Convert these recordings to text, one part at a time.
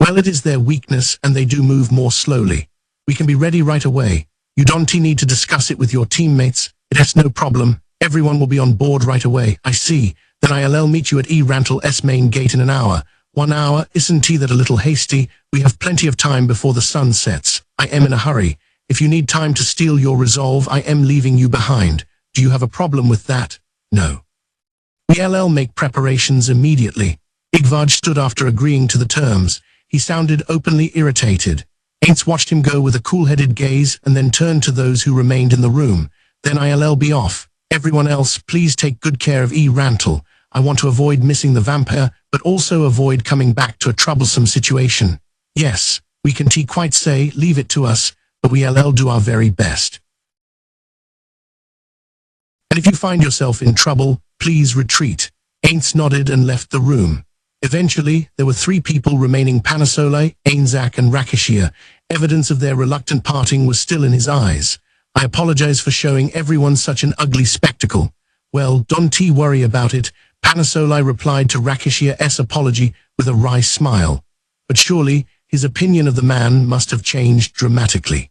Well, it is their weakness and they do move more slowly. We can be ready right away. You don't need to discuss it with your teammates. It has no problem. Everyone will be on board right away. I see. Then I'll meet you at Rantle's main gate in an hour. 1 hour, isn't that a little hasty? We have plenty of time before the sun sets. I am in a hurry. If you need time to steel your resolve, I am leaving you behind. Do you have a problem with that? No. We'll make preparations immediately. Igvaj stood after agreeing to the terms. He sounded openly irritated. Aints watched him go with a cool-headed gaze and then turned to those who remained in the room. Then I'll be off. Everyone else, please take good care of Rantle. I want to avoid missing the vampire, but also avoid coming back to a troublesome situation. Yes, we can quite say, leave it to us, but we'll do our very best. And if you find yourself in trouble, please retreat. Aints nodded and left the room. Eventually, there were 3 people remaining: Panasole, Ainzak, and Rakashia. Evidence of their reluctant parting was still in his eyes. I apologize for showing everyone such an ugly spectacle. Well, don't worry about it, Panasole replied to Rakashia's apology with a wry smile. But surely, his opinion of the man must have changed dramatically.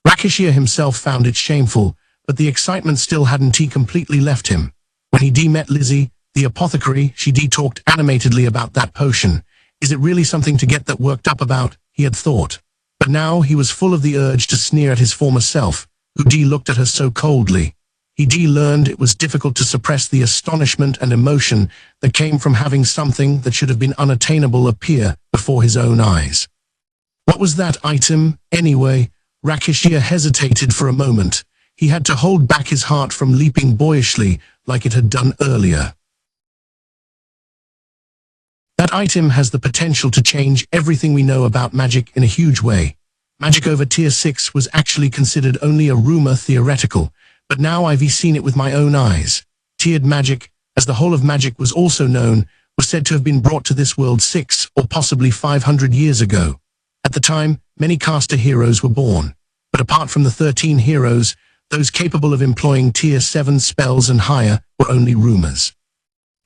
Rakashia himself found it shameful, but the excitement still hadn't completely left him. When he met Lizzie, the apothecary, she talked animatedly about that potion. Is it really something to get that worked up about? He had thought. But now he was full of the urge to sneer at his former self, who looked at her so coldly. He learned it was difficult to suppress the astonishment and emotion that came from having something that should have been unattainable appear before his own eyes. What was that item, anyway? Rakashia hesitated for a moment. He had to hold back his heart from leaping boyishly like it had done earlier. That item has the potential to change everything we know about magic in a huge way. Magic over Tier 6 was actually considered only a rumor, theoretical, but now I've seen it with my own eyes. Tiered magic, as the whole of magic was also known, was said to have been brought to this world 6 or possibly 500 years ago. At the time, many caster heroes were born, but apart from the 13 heroes, those capable of employing Tier 7 spells and higher were only rumors.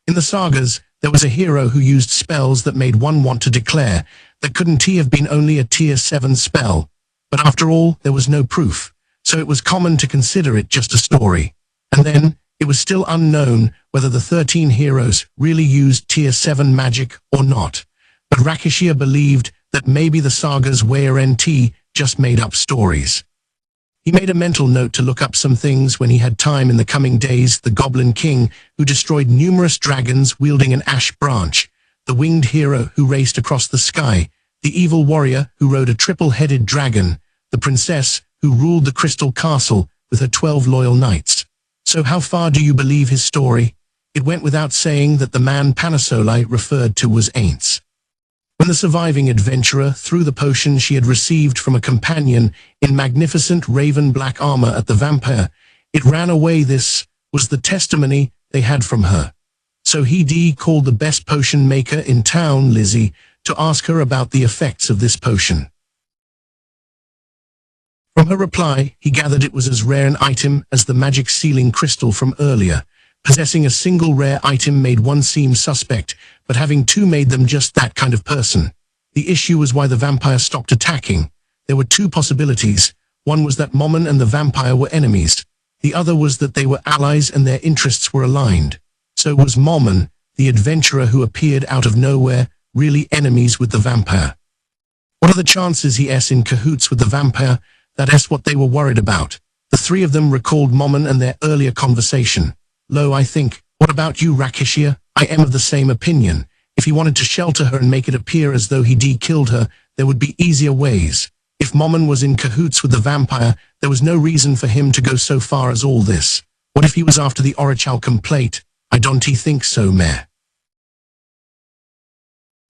In the sagas, there was a hero who used spells that made one want to declare that couldn't have been only a Tier 7 spell, but after all, there was no proof, so it was common to consider it just a story. And then, it was still unknown whether the 13 heroes really used Tier 7 magic or not, but Rakashia believed that maybe the sagas were just made up stories. He made a mental note to look up some things when he had time in the coming days: the Goblin King, who destroyed numerous dragons wielding an ash branch, the winged hero who raced across the sky, the evil warrior who rode a triple-headed dragon, the princess who ruled the Crystal Castle with her 12 loyal knights. So how far do you believe his story? It went without saying that the man Panasole referred to was Aints. When the surviving adventurer threw the potion she had received from a companion in magnificent raven-black armor at the vampire, it ran away. This was the testimony they had from her. So he called the best potion maker in town, Lizzie, to ask her about the effects of this potion. From her reply, he gathered it was as rare an item as the magic sealing crystal from earlier. Possessing a single rare item made one seem suspect, but having 2 made them just that kind of person. The issue was why the vampire stopped attacking. There were 2 possibilities. One was that Momon and the vampire were enemies. The other was that they were allies and their interests were aligned. So was Momon, the adventurer who appeared out of nowhere, really enemies with the vampire? What are the chances he's in cahoots with the vampire? That's what they were worried about. The 3 of them recalled Momon and their earlier conversation. Lo, I think, what about you, Rakashia? I am of the same opinion. If he wanted to shelter her and make it appear as though he killed her, there would be easier ways. If Momon was in cahoots with the vampire, there was no reason for him to go so far as all this. What if he was after the Orichalcum plate? I don't think so, meh.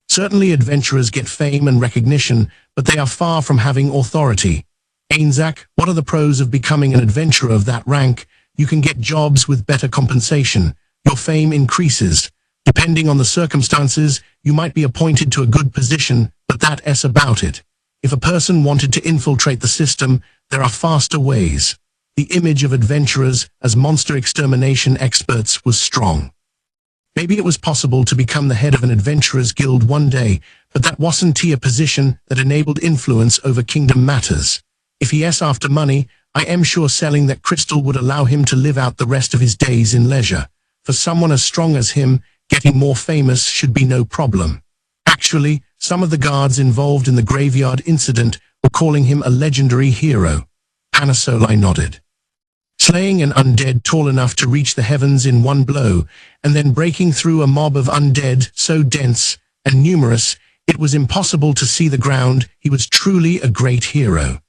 Certainly adventurers get fame and recognition, but they are far from having authority. Ainzak, what are the pros of becoming an adventurer of that rank? You can get jobs with better compensation. Your fame increases. Depending on the circumstances, you might be appointed to a good position, but that's about it. If a person wanted to infiltrate the system, there are faster ways. The image of adventurers as monster extermination experts was strong. Maybe it was possible to become the head of an adventurers guild one day, but that wasn't a position that enabled influence over kingdom matters. If he asks after money, I am sure selling that crystal would allow him to live out the rest of his days in leisure. For someone as strong as him, getting more famous should be no problem. Actually, some of the guards involved in the graveyard incident were calling him a legendary hero. Panasolai nodded. Slaying an undead tall enough to reach the heavens in one blow, and then breaking through a mob of undead so dense and numerous, it was impossible to see the ground. He was truly a great hero.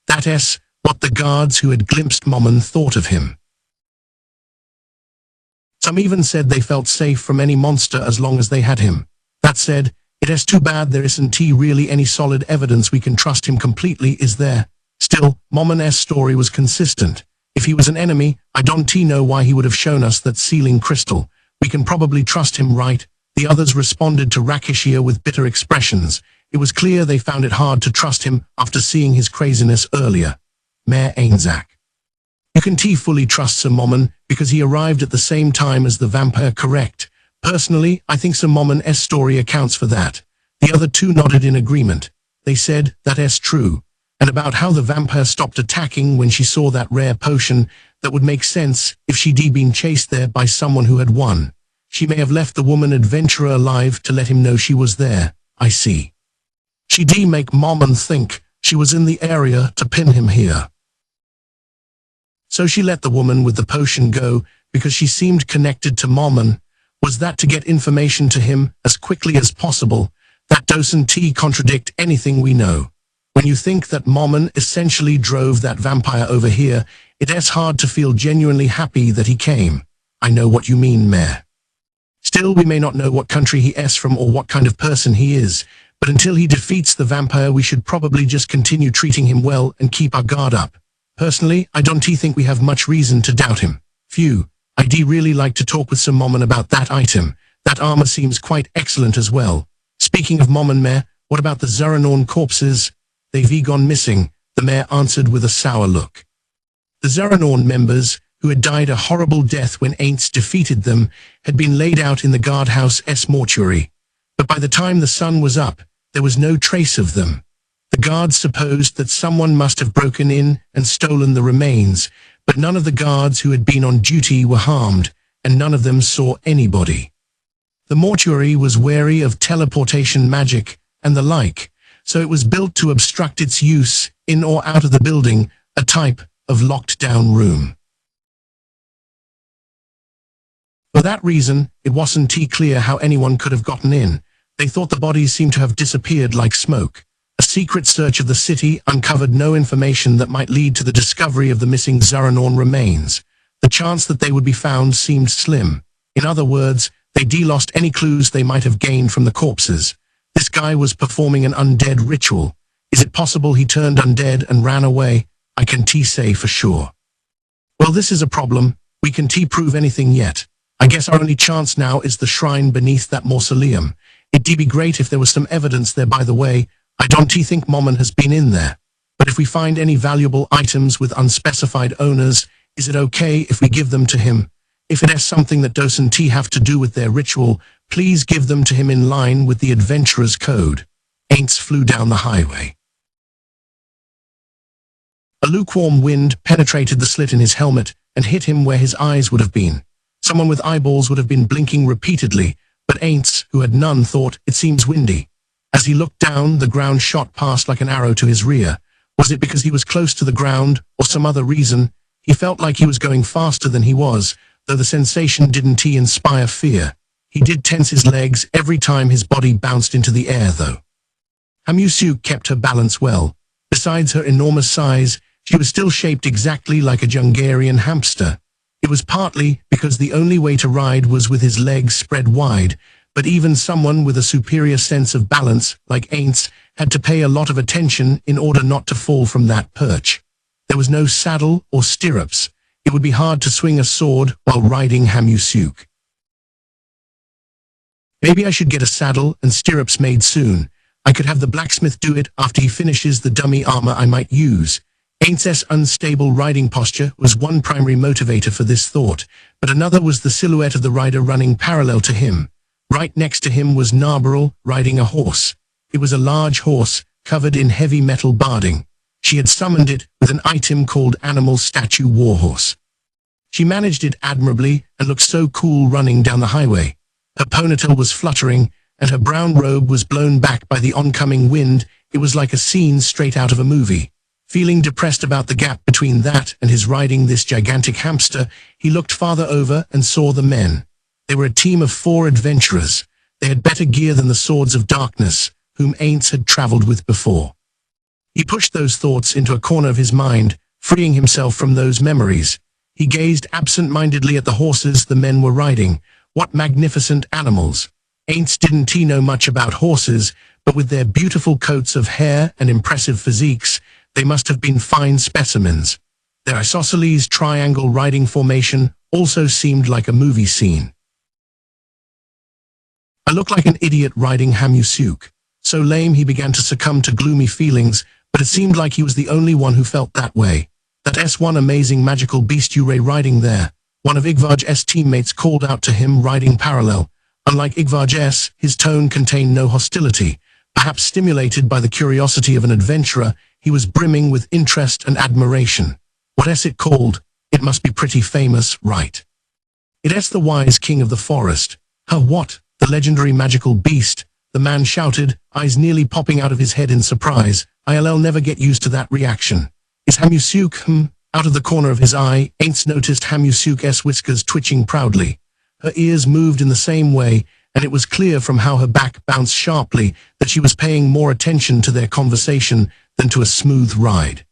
That's what the guards who had glimpsed Momon thought of him. Some even said they felt safe from any monster as long as they had him. That said, it is too bad there isn't really any solid evidence we can trust him completely, is there? Still, Momon's story was consistent. If he was an enemy, I don't know why he would have shown us that sealing crystal. We can probably trust him, right? The others responded to Rakishia with bitter expressions. It was clear they found it hard to trust him after seeing his craziness earlier. Mayor Ainzak. You can fully trust Sir Momon because he arrived at the same time as the vampire, correct? Personally, I think Sir Momon's story accounts for that. The other two nodded in agreement. They said, that's true. And about how the vampire stopped attacking when she saw that rare potion, that would make sense if she'd been chased there by someone who had won. She may have left the woman adventurer alive to let him know she was there. I see. She'd make Momon think she was in the area to pin him here. So she let the woman with the potion go because she seemed connected to Momon. Was that to get information to him as quickly as possible? That doesn't contradict anything we know. When you think that Momon essentially drove that vampire over here, it's hard to feel genuinely happy that he came. I know what you mean, Mayor. Still, we may not know what country he is from or what kind of person he is, but until he defeats the vampire, we should probably just continue treating him well and keep our guard up. Personally, I don't think we have much reason to doubt him. Phew, I'd really like to talk with Sir Momon about that item. That armor seems quite excellent as well. Speaking of Momon, Mayor, what about the Zaranorn corpses? They've gone missing, the mayor answered with a sour look. The Zaranorn members, who had died a horrible death when Aints defeated them, had been laid out in the guardhouse's mortuary. But by the time the sun was up, there was no trace of them. The guards supposed that someone must have broken in and stolen the remains, but none of the guards who had been on duty were harmed, and none of them saw anybody. The mortuary was wary of teleportation magic and the like, so it was built to obstruct its use in or out of the building, a type of locked-down room. For that reason, it wasn't clear how anyone could have gotten in. They thought the bodies seemed to have disappeared like smoke. A secret search of the city uncovered no information that might lead to the discovery of the missing Zaranorn remains. The chance that they would be found seemed slim. In other words, they lost any clues they might have gained from the corpses. This guy was performing an undead ritual. Is it possible he turned undead and ran away? I can say for sure. Well, this is a problem. We can prove anything yet. I guess our only chance now is the shrine beneath that mausoleum. It'd be great if there was some evidence there, by the way. I don't think Momon has been in there. But if we find any valuable items with unspecified owners, is it okay if we give them to him? If it has something that doesn't have to do with their ritual, please give them to him in line with the adventurer's code. Aints flew down the highway. A lukewarm wind penetrated the slit in his helmet and hit him where his eyes would have been. Someone with eyeballs would have been blinking repeatedly, but Aints, who had none, thought, it seems windy. As he looked down, the ground shot past like an arrow to his rear. Was it because he was close to the ground, or some other reason? He felt like he was going faster than he was, though the sensation didn't inspire fear. He did tense his legs every time his body bounced into the air, though. Hamusu kept her balance well. Besides her enormous size, she was still shaped exactly like a Jungarian hamster. It was partly because the only way to ride was with his legs spread wide, but even someone with a superior sense of balance, like Aints, had to pay a lot of attention in order not to fall from that perch. There was no saddle or stirrups. It would be hard to swing a sword while riding Hamusuk. Maybe I should get a saddle and stirrups made soon. I could have the blacksmith do it after he finishes the dummy armor I might use. Aints' unstable riding posture was one primary motivator for this thought, but another was the silhouette of the rider running parallel to him. Right next to him was Narbarrel riding a horse. It was a large horse, covered in heavy metal barding. She had summoned it with an item called Animal Statue Warhorse. She managed it admirably and looked so cool running down the highway. Her ponytail was fluttering, and her brown robe was blown back by the oncoming wind. It was like a scene straight out of a movie. Feeling depressed about the gap between that and his riding this gigantic hamster, he looked farther over and saw the men. They were a team of 4 adventurers. They had better gear than the Swords of Darkness, whom Aints had traveled with before. He pushed those thoughts into a corner of his mind, freeing himself from those memories. He gazed absent-mindedly at the horses the men were riding. What magnificent animals! Aints didn't he know much about horses, but with their beautiful coats of hair and impressive physiques, they must have been fine specimens. Their isosceles triangle riding formation also seemed like a movie scene. I looked like an idiot riding Hamusuk. So lame he began to succumb to gloomy feelings, but it seemed like he was the only one who felt that way. That S1 amazing magical beast you riding there. One of Igvar's teammates called out to him riding parallel. Unlike Igvar's, his tone contained no hostility. Perhaps stimulated by the curiosity of an adventurer, he was brimming with interest and admiration. What it called? It must be pretty famous, right? It's the wise king of the forest. What? The legendary magical beast? The man shouted, eyes nearly popping out of his head in surprise. I'll never get used to that reaction. Is Hamusuk, Out of the corner of his eye, Aints noticed Hamusuk's whiskers twitching proudly. Her ears moved in the same way, and it was clear from how her back bounced sharply that she was paying more attention to their conversation than to a smooth ride.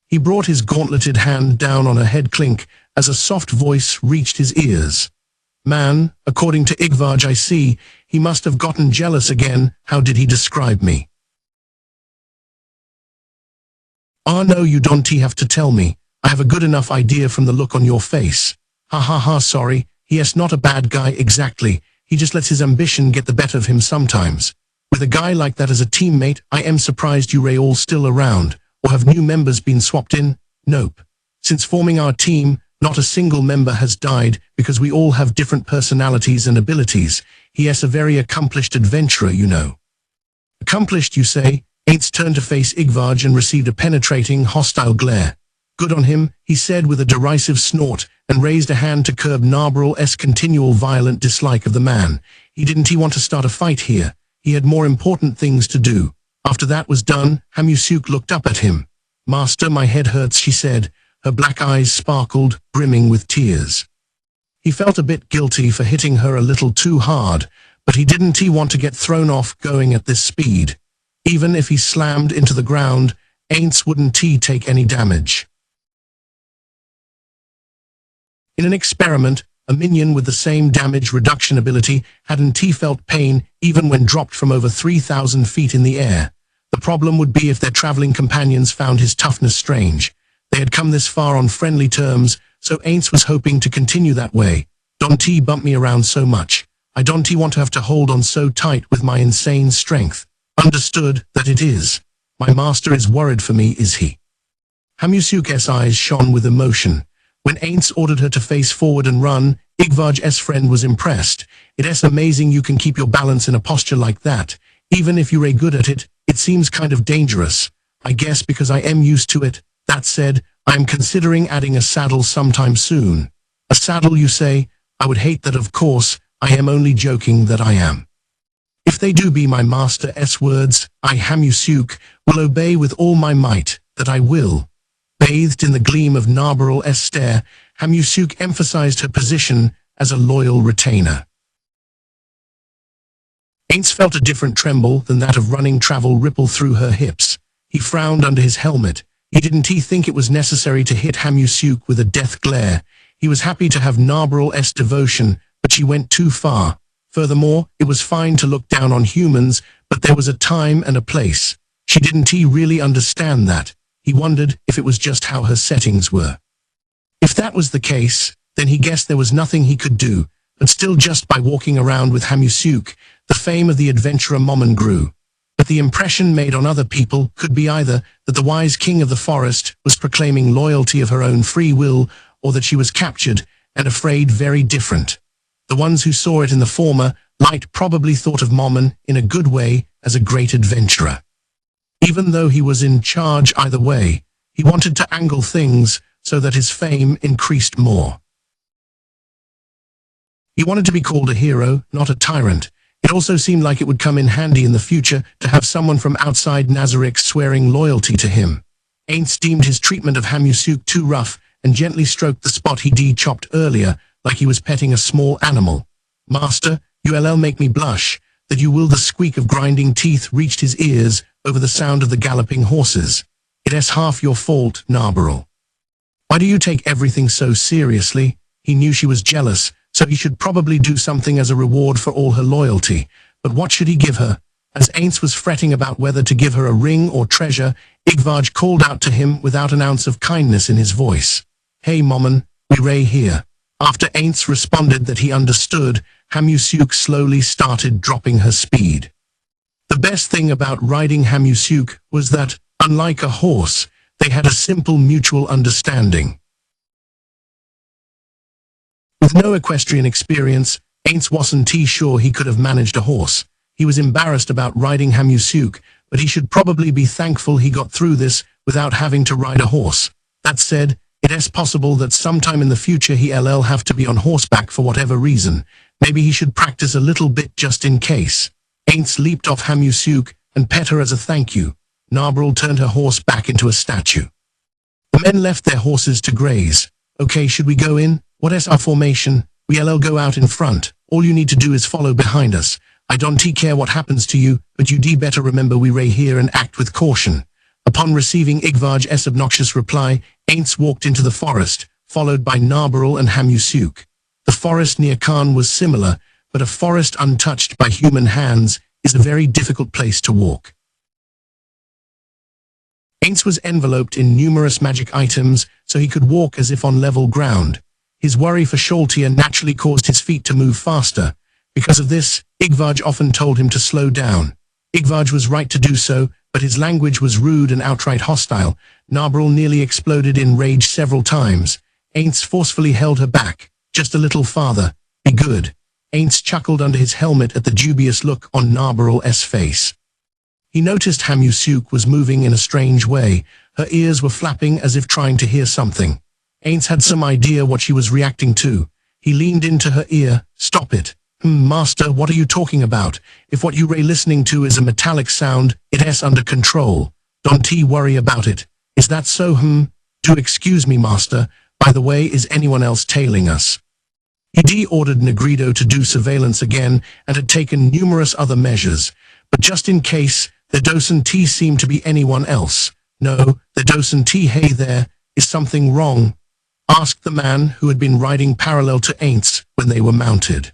He brought his gauntleted hand down on her head clink as a soft voice reached his ears. Man, according to Igvar, I see, he must have gotten jealous again. How did he describe me? No, you don't have to tell me. I have a good enough idea from the look on your face. Sorry, he's not a bad guy exactly. He just lets his ambition get the better of him sometimes. With a guy like that as a teammate, I am surprised you're all still around. Or have new members been swapped in? Nope. Since forming our team, not a single member has died because we all have different personalities and abilities. He is a very accomplished adventurer, you know. Accomplished, you say? Aints turned to face Igvar and received a penetrating, hostile glare. Good on him, he said with a derisive snort, and raised a hand to curb Narbral's continual violent dislike of the man. Didn't he want to start a fight here? He had more important things to do. After that was done, Hamusuk looked up at him. Master, my head hurts, she said. Her black eyes sparkled, brimming with tears. He felt a bit guilty for hitting her a little too hard, but didn't want to get thrown off going at this speed. Even if he slammed into the ground, Aints wouldn't take any damage. In an experiment, a minion with the same damage reduction ability hadn't felt pain even when dropped from over 3,000 feet in the air. The problem would be if their traveling companions found his toughness strange. They had come this far on friendly terms, so Aints was hoping to continue that way. Don't bump me around so much. I don't want to have to hold on so tight with my insane strength. Understood that it is. My master is worried for me, is he? Hamusuk's eyes shone with emotion. When Aints ordered her to face forward and run, Igvar's friend was impressed. It's amazing you can keep your balance in a posture like that. Even if you're good at it, it seems kind of dangerous. I guess because I am used to it. That said, I am considering adding a saddle sometime soon. A saddle, you say? I would hate that, of course. I am only joking that I am. If they do be my master's words, I, Hamusuk, will obey with all my might, that I will. Bathed in the gleam of Narbral's stare, Hamusuk emphasized her position as a loyal retainer. Aints felt a different tremble than that of running travel ripple through her hips. He frowned under his helmet. Didn't think it was necessary to hit Hamusuk with a death glare. He was happy to have Narbral's devotion, but she went too far. Furthermore, it was fine to look down on humans, but there was a time and a place. Didn't really understand that. He wondered if it was just how her settings were. If that was the case, then he guessed there was nothing he could do, but still just by walking around with Hamusuk, the fame of the adventurer Momon grew. But the impression made on other people could be either that the wise king of the forest was proclaiming loyalty of her own free will, or that she was captured and afraid very different. The ones who saw it in the former light probably thought of Momon in a good way as a great adventurer. Even though he was in charge either way, he wanted to angle things so that his fame increased more. He wanted to be called a hero, not a tyrant. It also seemed like it would come in handy in the future to have someone from outside Nazarick swearing loyalty to him. Aints deemed his treatment of Hamusuk too rough and gently stroked the spot he chopped earlier like he was petting a small animal. "Master, you make me blush." That you will the squeak of grinding teeth reached his ears over the sound of the galloping horses. "It's half your fault, Narbarl. Why do you take everything so seriously?" He knew she was jealous, so he should probably do something as a reward for all her loyalty. But what should he give her? As Aints was fretting about whether to give her a ring or treasure, Igvaj called out to him without an ounce of kindness in his voice. "Hey Momon, we Ray here." After Aints responded that he understood, Hamusuk slowly started dropping her speed. The best thing about riding Hamusuk was that, unlike a horse, they had a simple mutual understanding. With no equestrian experience, Aints wasn't sure he could have managed a horse. He was embarrassed about riding Hamusuk, but he should probably be thankful he got through this without having to ride a horse. That said, it is possible that sometime in the future he'll have to be on horseback for whatever reason. Maybe he should practice a little bit just in case. Aints leaped off Hamusuk and pet her as a thank you. Narbarl turned her horse back into a statue. The men left their horses to graze. "Okay, should we go in? What's our formation? We'll go out in front. All you need to do is follow behind us. I don't care what happens to you, but you better remember we Ray here and act with caution." Upon receiving Igvaj's obnoxious reply, Aints walked into the forest, followed by Narbarl and Hamusuk. The forest near Khan was similar, but a forest untouched by human hands is a very difficult place to walk. Aints was enveloped in numerous magic items, so he could walk as if on level ground. His worry for Sholtia naturally caused his feet to move faster. Because of this, Igvaj often told him to slow down. Igvaj was right to do so, but his language was rude and outright hostile. Narbarl nearly exploded in rage several times. Aints forcefully held her back. "Just a little farther. Be good." Aints chuckled under his helmet at the dubious look on Narbarl's face. He noticed Hamusuk was moving in a strange way. Her ears were flapping as if trying to hear something. Aints had some idea what she was reacting to. He leaned into her ear. "Stop it." Master, what are you talking about? If what you Ray listening to is a metallic sound, it's under control. Don't worry about it. Is that so? Do excuse me, Master. By the way, is anyone else tailing us?" He ordered Negrido to do surveillance again and had taken numerous other measures. But just in case, there doesn't seem to be anyone else. "No, there doesn't. Hey there, is something wrong?" asked the man who had been riding parallel to Aints when they were mounted.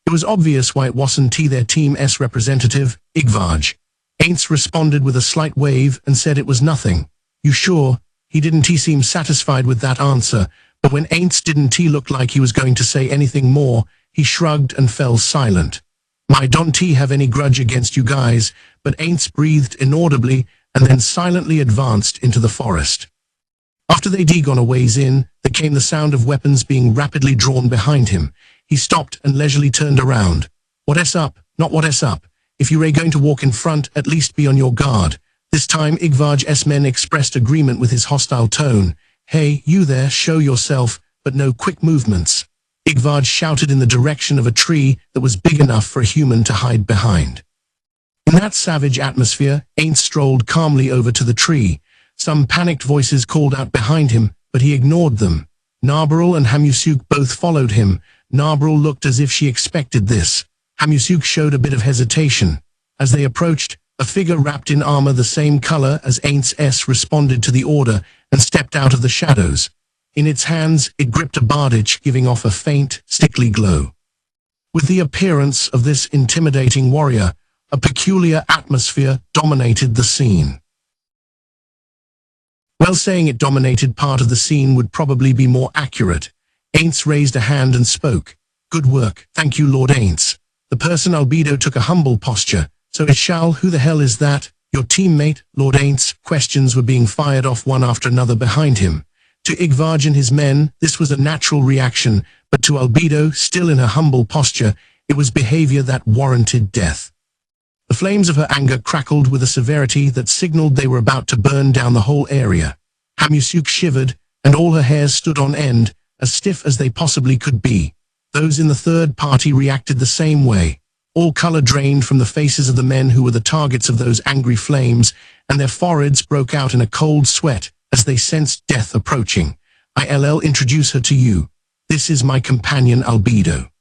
It was obvious why it wasn't their team's representative, Igvaj. Aints responded with a slight wave and said it was nothing. "You sure?" He didn't seem satisfied with that answer, but when Aints didn't look like he was going to say anything more, he shrugged and fell silent. "I don't have any grudge against you guys," but Aints breathed inaudibly and then silently advanced into the forest. After they'd gone a ways in, there came the sound of weapons being rapidly drawn behind him. He stopped and leisurely turned around. "What's up? Not what's up. If you're going to walk in front, at least be on your guard." This time Igvaj's men expressed agreement with his hostile tone. "Hey, you there, show yourself, but no quick movements." Igvaj shouted in the direction of a tree that was big enough for a human to hide behind. In that savage atmosphere, Aints strolled calmly over to the tree. Some panicked voices called out behind him, but he ignored them. Narbarl and Hamusuk both followed him. Narbarl looked as if she expected this. Hamusuk showed a bit of hesitation. As they approached, a figure wrapped in armor the same color as Aints responded to the order and stepped out of the shadows. In its hands, it gripped a bardich, giving off a faint, sickly glow. With the appearance of this intimidating warrior, a peculiar atmosphere dominated the scene. Well, saying it dominated part of the scene would probably be more accurate. Aints raised a hand and spoke. "Good work, thank you, Lord Aints." The person albedo took a humble posture. "So it shall, who the hell is that? Your teammate, Lord Aints?" Questions were being fired off one after another behind him. To Igvaj and his men, this was a natural reaction, but to albedo, still in her humble posture, It was behavior that warranted death. The flames of her anger crackled with a severity that signaled they were about to burn down the whole area. Hamusuk shivered, and all her hairs stood on end, as stiff as they possibly could be. Those in the third party reacted the same way. All color drained from the faces of the men who were the targets of those angry flames, and their foreheads broke out in a cold sweat as they sensed death approaching. I'll introduce her to you. This is my companion Albedo.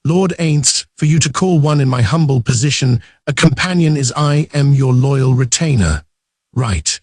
Lord Aints, for you to call one in my humble position, a companion is I am your loyal retainer. Right.